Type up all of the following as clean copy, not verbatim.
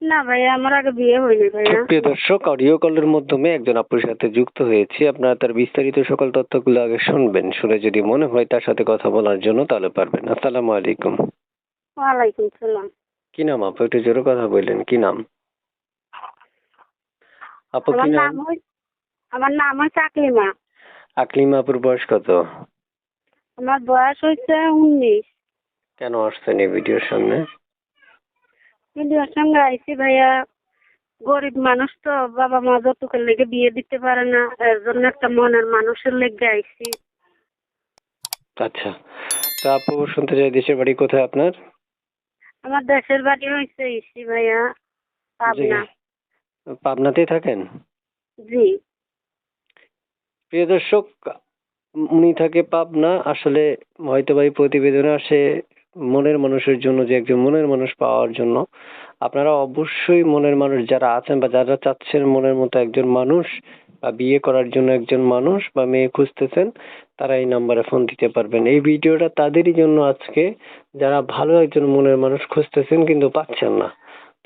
না ভাইয়া, আমার আগে বিয়ে হয়নি ভাইয়া। প্রিয় দর্শক, অডিও কলের মাধ্যমে একজন আপুর সাথে যুক্ত হয়েছি। আপনারা তার বিস্তারিত সকল তথ্যগুলো আগে শুনবেন, শুনে যদি মনে হয় তার সাথে কথা বলার জন্য তাহলে পারবেন। আসসালামু আলাইকুম। ওয়ালাইকুম সালাম। কি নাম আপু? একটু জোরে কথা বললেন, কি নাম আপু? কি আমার নাম? নাম হই আমার নাম হচ্ছে আকলিমা। আকলিমা আপুর বয়স কত? আমার বয়স হচ্ছে 19। কেন আসছেন এই ভিডিওর সামনে? ভিডিওর সঙ্গে আইছি ভাইয়া, গরিব মানুষ তো, বাবা মা যৌতুকের লেগে বিয়ে দিতে পারে না, এর জন্য একটা মনের মানুষের লেগে আইছি। আচ্ছা, তা আপু শুনতে চাই দেশের বাড়ি কোথায় আপনার? আমার দেশের বাড়ি হয়েছে ইসি ভাইয়া, জি, পাবনা। পাবনাতেই থাকেন? জি। প্রিয় দর্শক, উনি থাকে পাবনা। আসলে হয়তো বা এই প্রতিবেদনে আসে মনের মানুষের জন্য, যে একজন মনের মানুষ পাওয়ার জন্য। আপনারা অবশ্যই মনের মানুষ যারা আছেন বা যারা চাচ্ছেন মনের মতো একজন মানুষ বা বিয়ে করার জন্য একজন মানুষ বা মেয়ে খুঁজতেছেন, তারা এই নাম্বারে ফোন দিতে পারবেন। এই ভিডিওটা তাদেরই জন্য আজকে, যারা ভালো একজন মনের মানুষ খুঁজতেছেন কিন্তু পাচ্ছেন না,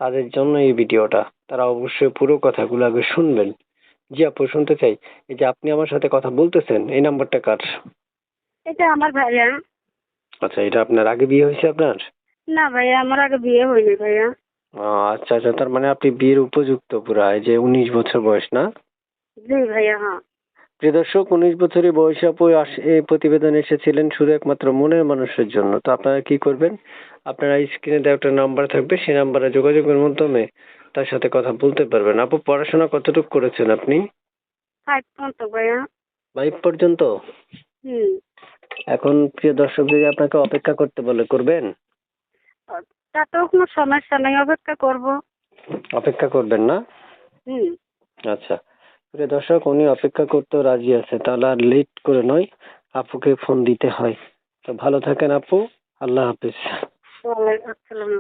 তাদের জন্য এই ভিডিওটা। তারা অবশ্যই পুরো কথাগুলো আগে শুনবেন। জি আপু, শুনতে চাই। এই যে আপনি আমার সাথে কথা বলতেছেন, এই নাম্বারটা কার? এটা আমার ভাইয়া। আচ্ছা, এটা আপনার আগে বিয়ে হয়েছে আপনার? না ভাইয়া, আমার আগে বিয়ে হয়নি ভাইয়া। আচ্ছা আচ্ছা, তার মানে আপনি বিয়ের উপযুক্ত পুরা। এই যে 19 বছর বয়স না? জি ভাইয়া, হ্যাঁ। প্রিয় দর্শক, 19 বছরই বয়সে আপু এই প্রতিবেদনে এসেছিলেন শুধু একমাত্র মনের মানুষের জন্য। তো আপনারা কি করবেন? আপনারা স্ক্রিনে দেওয়া একটা নাম্বার থাকবে, সেই নাম্বারে যোগাযোগের মাধ্যমে তার সাথে কথা বলতে পারবেন। আপু পড়াশোনা কতটুকু করেছেন আপনি? 5 পর্যন্ত ভাইয়া। 5 পর্যন্ত? হুম। এখন প্রিয় দর্শক যদি আপনাকে অপেক্ষা করতে বলে, করবেন? তাতেও কোনো সমস্যা নেই, অপেক্ষা করব। অপেক্ষা করবেন না? হুম। আচ্ছা, প্রিয় দর্শক, উনি অপেক্ষা করতেও রাজি আছে। তাহলে আর লেট করে নয়, আপুকে ফোন দিতে হয়। তো ভালো থাকেন আপু, আল্লাহ হাফিজ। ওয়ালাইকুম আসসালাম।